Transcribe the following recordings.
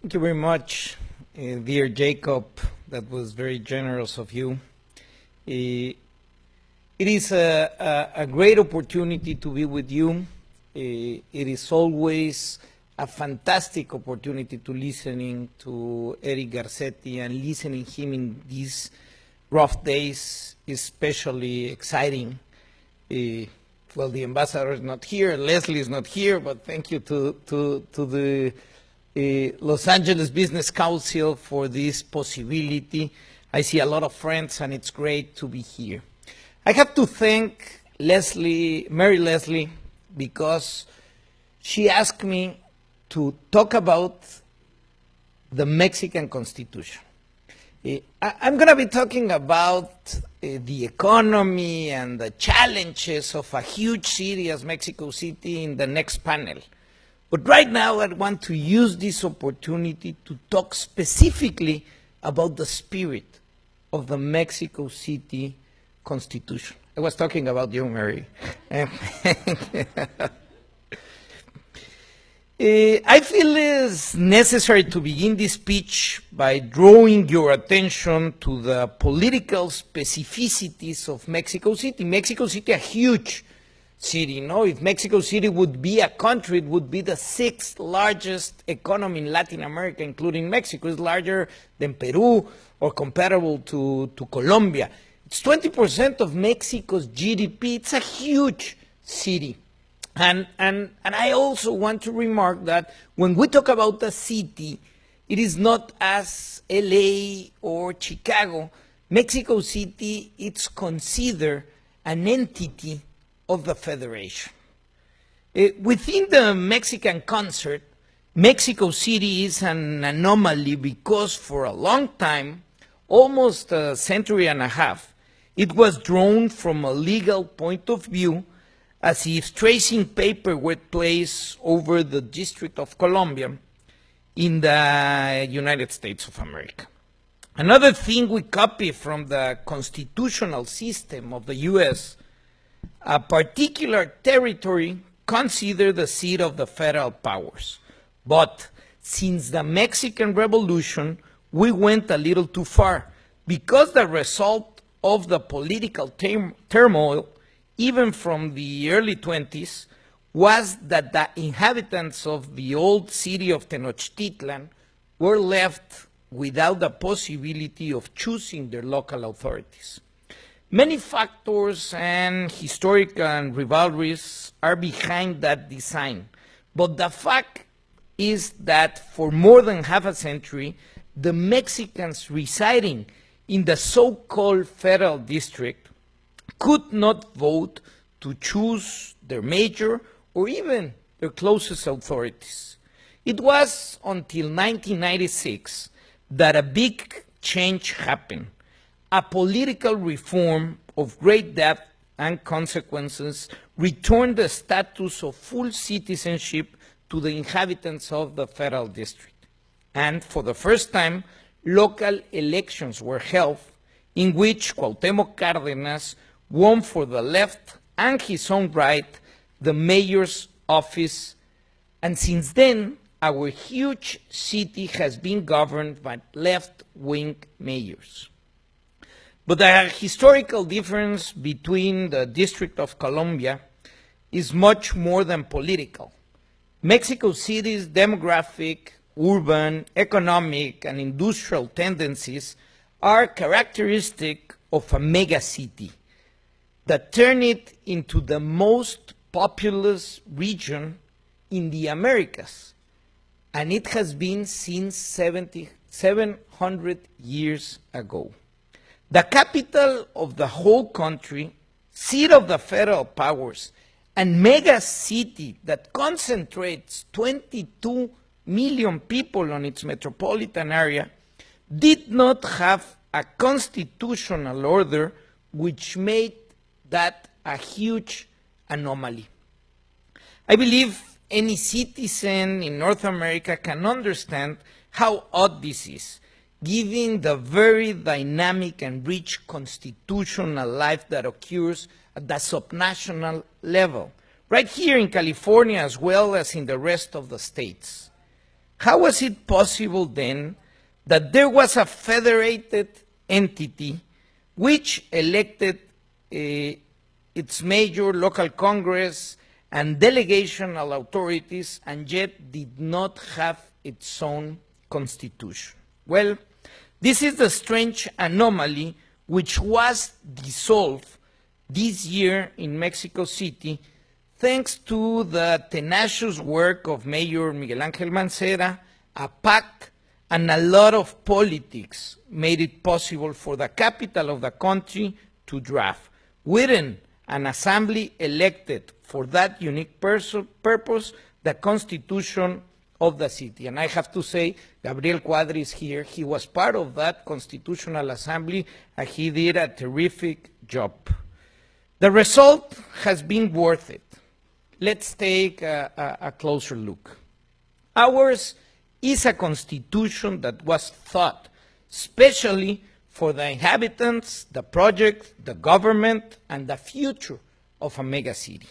Thank you very much, dear Jacob. That was very generous of you. It is a great opportunity to be with you. It is always a fantastic opportunity to listening to Eric Garcetti and listening him in these rough days, especially exciting. Well, the ambassador is not here, Leslie is not here, but thank you to the Los Angeles Business Council for this possibility. I see a lot of friends, and it's great to be here. I have to thank Mary Leslie, because she asked me to talk about the Mexican Constitution. I'm going to be talking about the economy and the challenges of a huge city as Mexico City in the next panel. But right now, I want to use this opportunity to talk specifically about the spirit of the Mexico City Constitution. I was talking about you, Mary. I feel it's necessary to begin this speech by drawing your attention to the political specificities of Mexico City. Mexico City, a huge city. If Mexico City would be a country, it would be the 6th largest economy in Latin America, including Mexico. It's larger than Peru or comparable to Colombia. It's 20% of Mexico's GDP. It's a huge city. And I also want to remark that when we talk about the city, it is not as LA or Chicago. Mexico City, it's considered an entity of the Federation. Within the Mexican concert, Mexico City is an anomaly because for a long time, almost a century and a half, it was drawn from a legal point of view as if tracing paper were placed over the District of Columbia in the United States of America. Another thing we copy from the constitutional system of the U.S., a particular territory considered the seat of the federal powers. But since the Mexican Revolution, we went a little too far because the result of the political turmoil, even from the early 20s, was that the inhabitants of the old city of Tenochtitlan were left without the possibility of choosing their local authorities. Many factors and historical rivalries are behind that design, but the fact is that for more than half a century, the Mexicans residing in the so-called federal district could not vote to choose their mayor or even their closest authorities. It was until 1996 that a big change happened. A political reform of great depth and consequences returned the status of full citizenship to the inhabitants of the federal district. And for the first time, local elections were held in which Cuauhtémoc Cárdenas won for the left and his own right the mayor's office. And since then, our huge city has been governed by left-wing mayors. But the historical difference between the District of Columbia is much more than political. Mexico City's demographic, urban, economic, and industrial tendencies are characteristic of a megacity that turn it into the most populous region in the Americas, and it has been since 700 years ago. The capital of the whole country, seat of the federal powers, and mega city that concentrates 22 million people on its metropolitan area, did not have a constitutional order, which made that a huge anomaly. I believe any citizen in North America can understand how odd this is, given the very dynamic and rich constitutional life that occurs at the subnational level, right here in California as well as in the rest of the states. How was it possible then that there was a federated entity which elected its major local congress and delegational authorities and yet did not have its own constitution? Well, this is the strange anomaly which was dissolved this year in Mexico City thanks to the tenacious work of Mayor Miguel Ángel Mancera, a pact, and a lot of politics made it possible for the capital of the country to draft, within an assembly elected for that unique purpose, the constitution of the city. And I have to say, Gabriel Cuadri is here. He was part of that constitutional assembly, and he did a terrific job. The result has been worth it. Let's take a closer look. Ours is a constitution that was thought especially for the inhabitants, the project, the government, and the future of a megacity.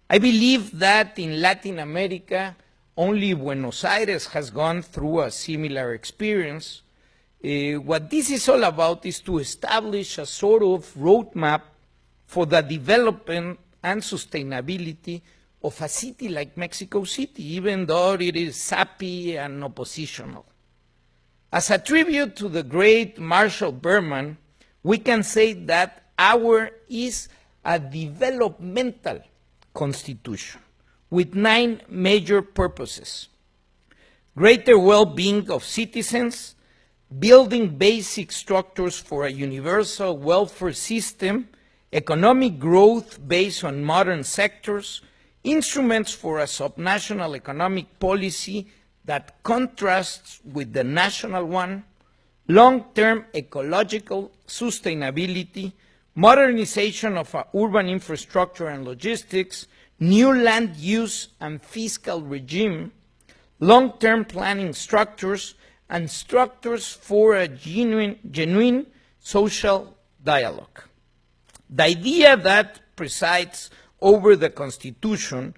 I believe that in Latin America, only Buenos Aires has gone through a similar experience. What this is all about is to establish a sort of roadmap for the development and sustainability of a city like Mexico City, even though it is sappy and oppositional. As a tribute to the great Marshall Berman, we can say that ours is a developmental constitution with 9 major purposes: greater well-being of citizens, building basic structures for a universal welfare system, economic growth based on modern sectors, instruments for a subnational economic policy that contrasts with the national one, long-term ecological sustainability, modernization of urban infrastructure and logistics, new land use and fiscal regime, long-term planning structures, and structures for a genuine social dialogue. The idea that presides over the Constitution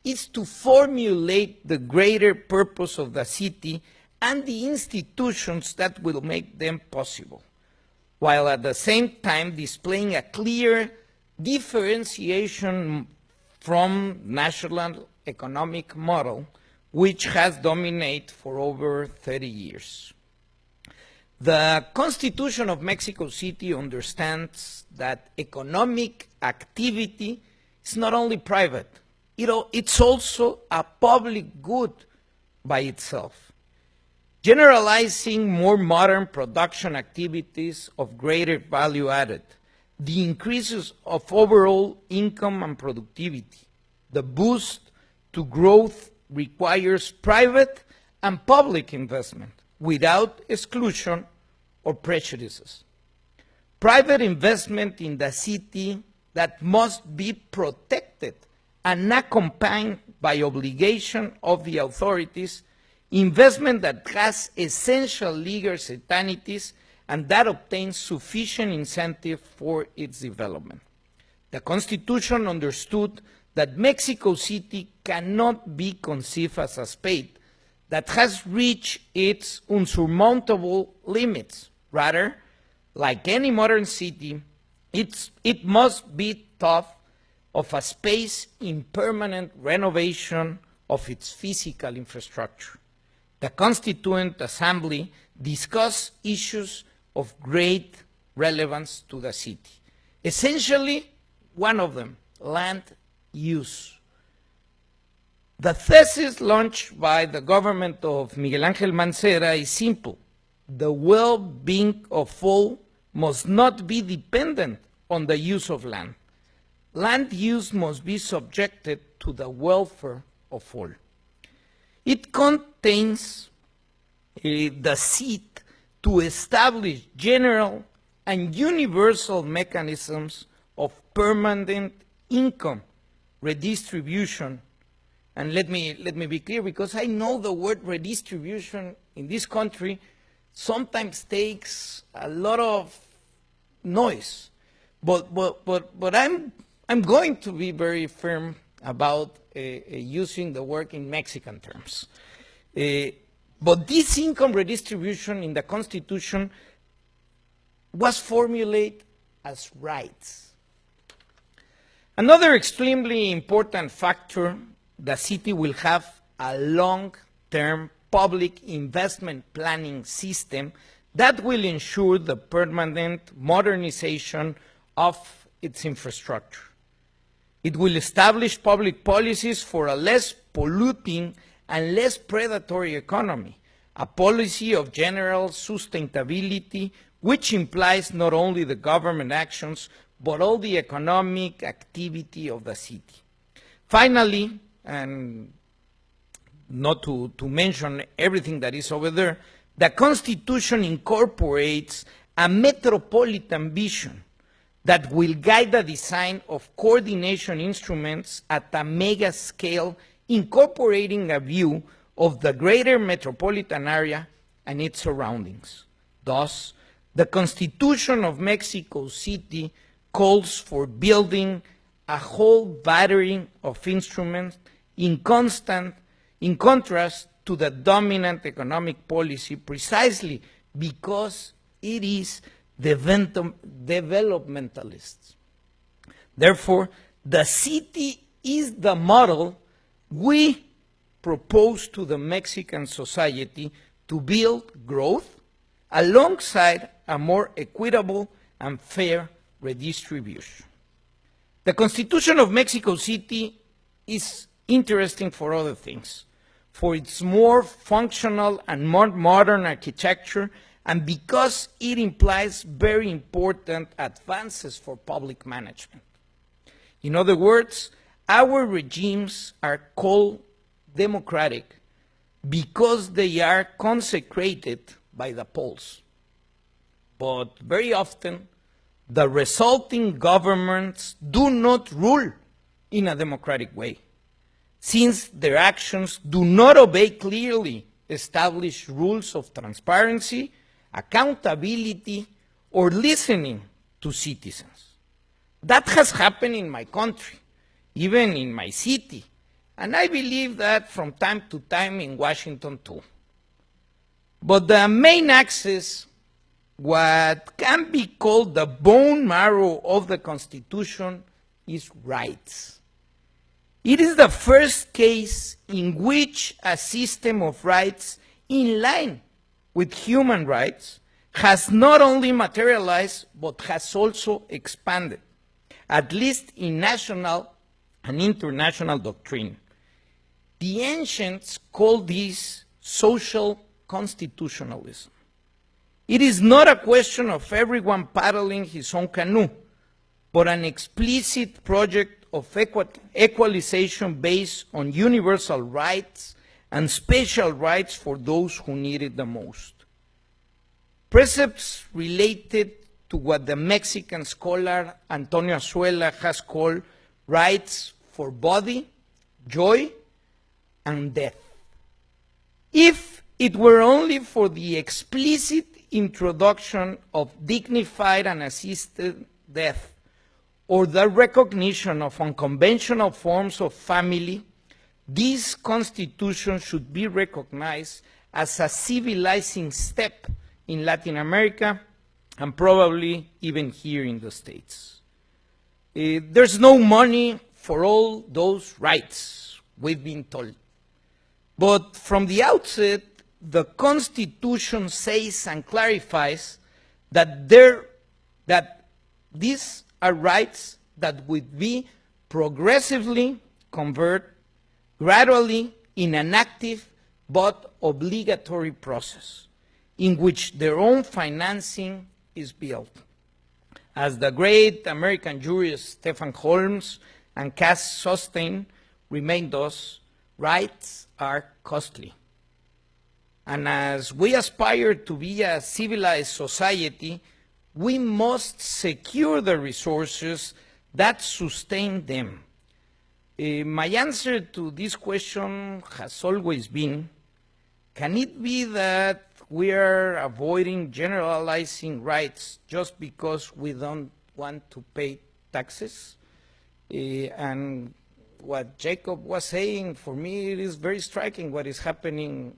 is to formulate the greater purpose of the city and the institutions that will make them possible, while at the same time displaying a clear differentiation from national economic model, which has dominated for over 30 years. The Constitution of Mexico City understands that economic activity is not only private, it's also a public good by itself. Generalizing more modern production activities of greater value added, the increases of overall income and productivity, the boost to growth requires private and public investment without exclusion or prejudices. Private investment in the city that must be protected and accompanied by obligation of the authorities, investment that has essential legal certainties and that obtains sufficient incentive for its development. The Constitution understood that Mexico City cannot be conceived as a space that has reached its insurmountable limits. Rather, like any modern city, it must be thought of a space in permanent renovation of its physical infrastructure. The Constituent Assembly discussed issues of great relevance to the city. Essentially, one of them, land use. The thesis launched by the government of Miguel Ángel Mancera is simple. The well-being of all must not be dependent on the use of land. Land use must be subjected to the welfare of all. It contains the seed to establish general and universal mechanisms of permanent income redistribution. And let me be clear, because I know the word redistribution in this country sometimes takes a lot of noise. But I'm going to be very firm about using the word in Mexican terms. But this income redistribution in the Constitution was formulated as rights. Another extremely important factor, the city will have a long-term public investment planning system that will ensure the permanent modernization of its infrastructure. It will establish public policies for a less polluting and less predatory economy, a policy of general sustainability which implies not only the government actions but all the economic activity of the city. Finally, and not to mention everything that is over there, the Constitution incorporates a metropolitan vision that will guide the design of coordination instruments at a mega scale, incorporating a view of the greater metropolitan area and its surroundings. Thus, the Constitution of Mexico City calls for building a whole battery of instruments in contrast to the dominant economic policy, precisely because it is developmentalist. Therefore, the city is the model we propose to the Mexican society to build growth alongside a more equitable and fair redistribution. The Constitution of Mexico City is interesting for other things, for its more functional and more modern architecture, and because it implies very important advances for public management. In other words, our regimes are called democratic because they are consecrated by the polls. But very often, the resulting governments do not rule in a democratic way, since their actions do not obey clearly established rules of transparency, accountability, or listening to citizens. That has happened in my country, even in my city, and I believe that from time to time in Washington too. But the main axis, what can be called the bone marrow of the Constitution, is rights. It is the first case in which a system of rights in line with human rights has not only materialized but has also expanded, at least in national and international doctrine. The ancients called this social constitutionalism. It is not a question of everyone paddling his own canoe, but an explicit project of equalization based on universal rights and special rights for those who need it the most. Precepts related to what the Mexican scholar Antonio Azuela has called rights for body, joy, and death. If it were only for the explicit introduction of dignified and assisted death, or the recognition of unconventional forms of family, this Constitution should be recognized as a civilizing step in Latin America and probably even here in the States. There's no money for all those rights, we've been told. But from the outset, the Constitution says and clarifies that these are rights that would be progressively converted gradually in an active but obligatory process in which their own financing is built. As the great American jurist Stephen Holmes and Cass Sunstein remind us, rights are costly. And as we aspire to be a civilized society, we must secure the resources that sustain them. My answer to this question has always been, can it be that we are avoiding generalizing rights just because we don't want to pay taxes? And what Jacob was saying, for me, it is very striking what is happening.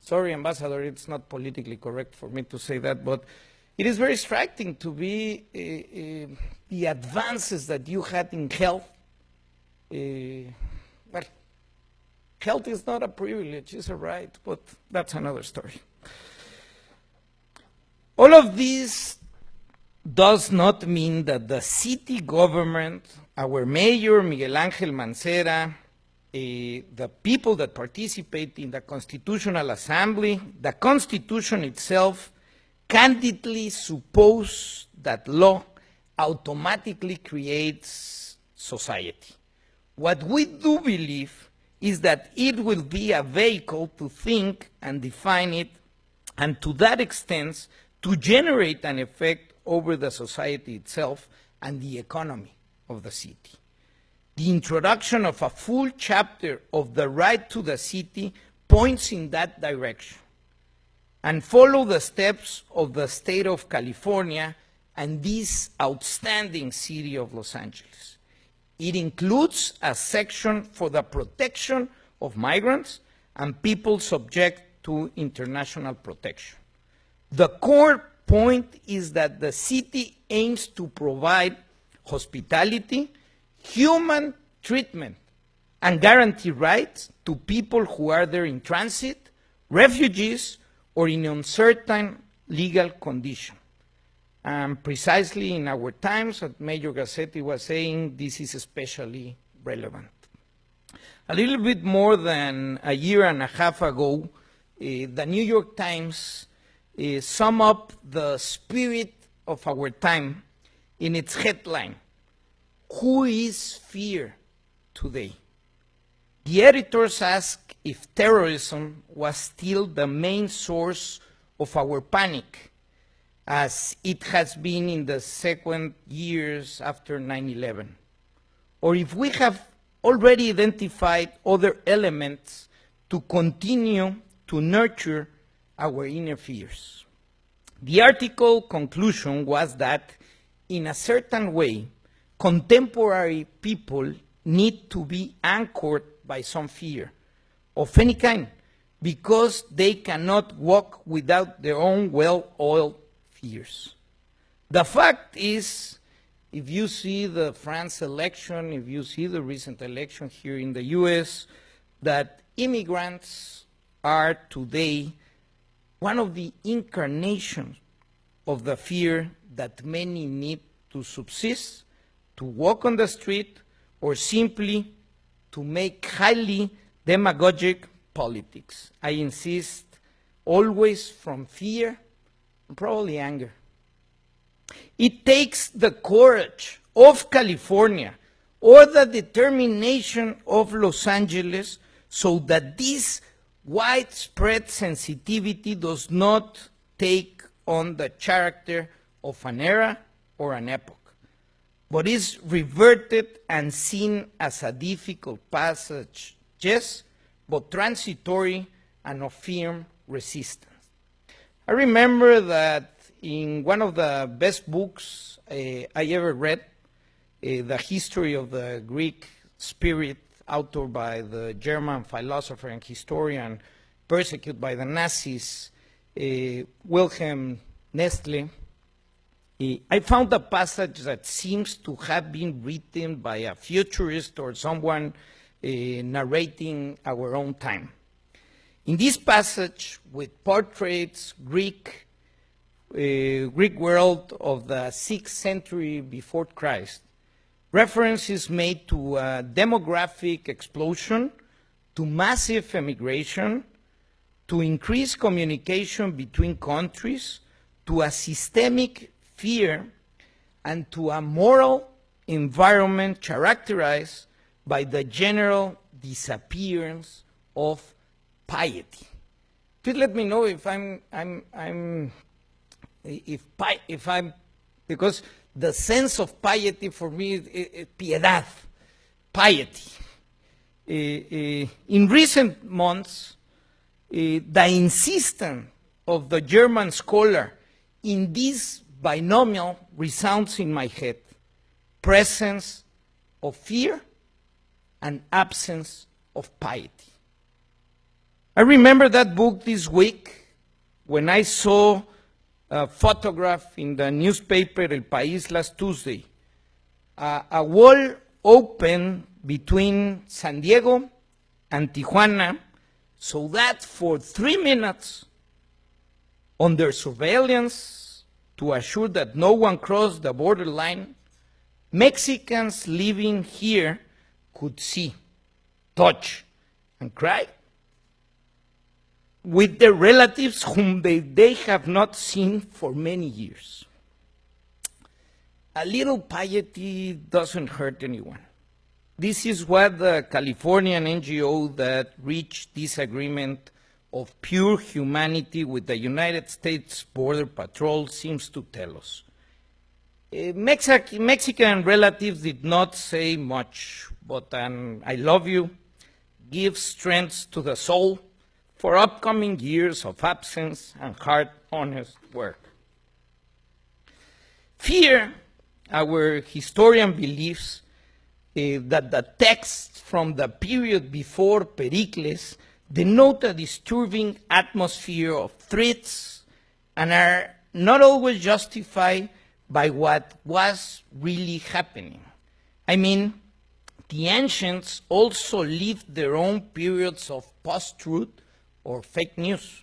Sorry, Ambassador, it's not politically correct for me to say that, but it is very striking to be the advances that you had in health. Well, health is not a privilege, it's a right, but that's another story. All of this does not mean that the city government, our mayor, Miguel Angel Mancera, the people that participate in the Constitutional Assembly, the Constitution itself, candidly suppose that law automatically creates society. What we do believe is that it will be a vehicle to think and define it, and to that extent, to generate an effect over the society itself and the economy of the city. The introduction of a full chapter of the right to the city points in that direction and follow the steps of the state of California and this outstanding city of Los Angeles. It includes a section for the protection of migrants and people subject to international protection. The core point is that the city aims to provide hospitality, human treatment, and guarantee rights to people who are there in transit, refugees, or in uncertain legal condition. And precisely in our times, as Major Gassetti was saying, this is especially relevant. A little bit more than a year and a half ago, the New York Times summed up the spirit of our time in its headline, "Who is fear today?" The editors asked if terrorism was still the main source of our panic, as it has been in the second years after 9/11, or if we have already identified other elements to continue to nurture our inner fears. The article conclusion was that, in a certain way, contemporary people need to be anchored by some fear of any kind, because they cannot walk without their own well-oiled fears. The fact is, if you see the France election, if you see the recent election here in the US, that immigrants are today one of the incarnations of the fear that many need to subsist, to walk on the street, or simply to make highly demagogic politics. I insist, always from fear and probably anger. It takes the courage of California or the determination of Los Angeles so that this widespread sensitivity does not take on the character of an era or an epoch, but is reverted and seen as a difficult passage, yes, but transitory and of firm resistance. I remember that in one of the best books I ever read, The History of the Greek Spirit, authored by the German philosopher and historian persecuted by the Nazis, Wilhelm Nestle, I found a passage that seems to have been written by a futurist or someone narrating our own time. In this passage, with portraits, Greek world of the 6th century before Christ, reference is made to a demographic explosion, to massive emigration, to increased communication between countries, to a systemic fear, and to a moral environment characterized by the general disappearance of piety. Please let me know if I'm, because the sense of piety for me is piedad, piety. In recent months, the insistence of the German scholar in this binomial resounds in my head: presence of fear and absence of piety. I remember that book this week when I saw a photograph in the newspaper El País last Tuesday. A wall open between San Diego and Tijuana, so that for 3 minutes, under surveillance to assure that no one crossed the borderline, Mexicans living here could see, touch, and cry with their relatives whom they have not seen for many years. A little piety doesn't hurt anyone. This is what the Californian NGO that reached this agreement of pure humanity with the United States Border Patrol seems to tell us. Mexican relatives did not say much, but an I love you gives strength to the soul for upcoming years of absence and hard, honest work. Fear, our historian believes, that the texts from the period before Pericles denote a disturbing atmosphere of threats and are not always justified by what was really happening. I mean, the ancients also lived their own periods of post-truth or fake news.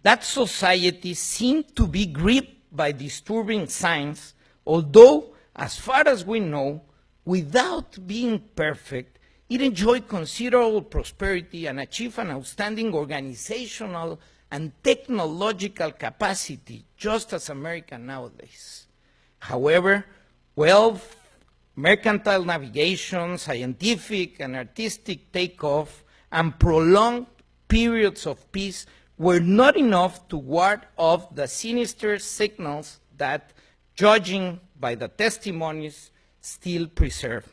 That society seemed to be gripped by disturbing signs, although, as far as we know, without being perfect, it enjoyed considerable prosperity and achieved an outstanding organizational and technological capacity, just as America nowadays. However, wealth, mercantile navigation, scientific and artistic takeoff, and prolonged periods of peace were not enough to ward off the sinister signals that, judging by the testimonies still preserved,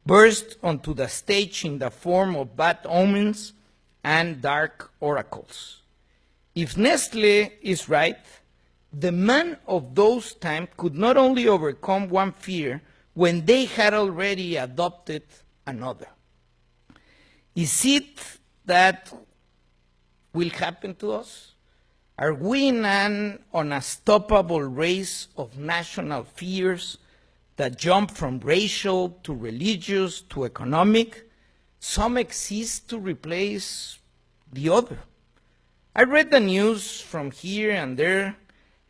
burst onto the stage in the form of bad omens and dark oracles. If Nestle is right, the man of those times could not only overcome one fear when they had already adopted another. Is it that will happen to us? Are we in an unstoppable race of national fears that jump from racial to religious to economic? Some exist to replace the other. I read the news from here and there,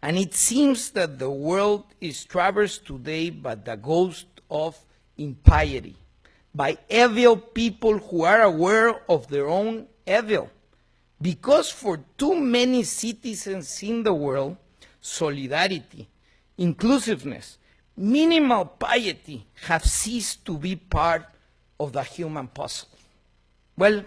and it seems that the world is traversed today by the ghost of impiety, by evil people who are aware of their own evil. Because for too many citizens in the world, solidarity, inclusiveness, minimal piety have ceased to be part of the human puzzle. Well,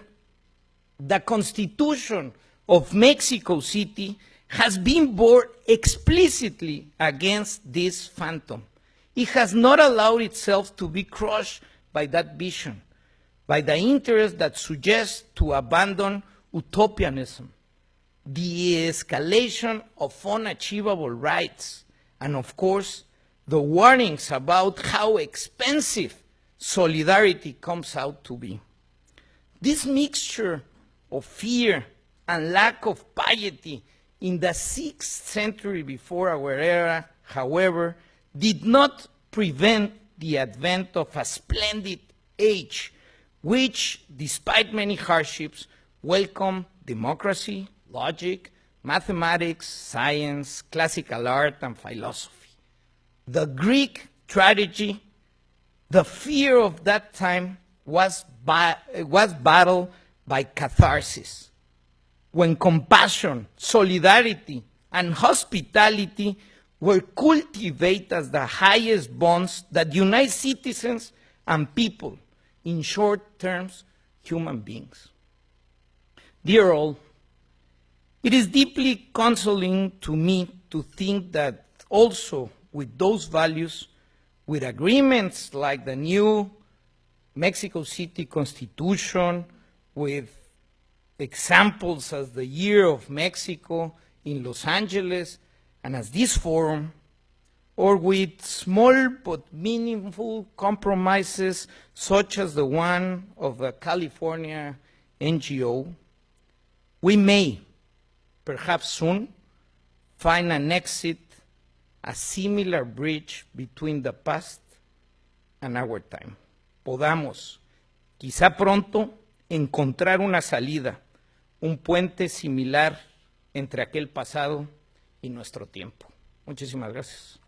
the Constitution of Mexico City has been born explicitly against this phantom. It has not allowed itself to be crushed by that vision, by the interest that suggests to abandon utopianism, the escalation of unachievable rights, and of course, the warnings about how expensive solidarity comes out to be. This mixture of fear and lack of piety in the 6th century before our era, however, did not prevent the advent of a splendid age, which, despite many hardships, welcomed democracy, logic, mathematics, science, classical art, and philosophy. The Greek tragedy, the fear of that time was battled by catharsis, when compassion, solidarity, and hospitality were cultivated as the highest bonds that unite citizens and people, in short terms, human beings. Dear all, it is deeply consoling to me to think that also with those values, with agreements like the new Mexico City Constitution, with examples as the Year of Mexico in Los Angeles, and as this forum, or with small but meaningful compromises such as the one of the California NGO, we may, perhaps soon, find an exit, a similar bridge between the past and our time. Podamos, quizá pronto, encontrar una salida, un puente similar entre aquel pasado y nuestro tiempo. Muchísimas gracias.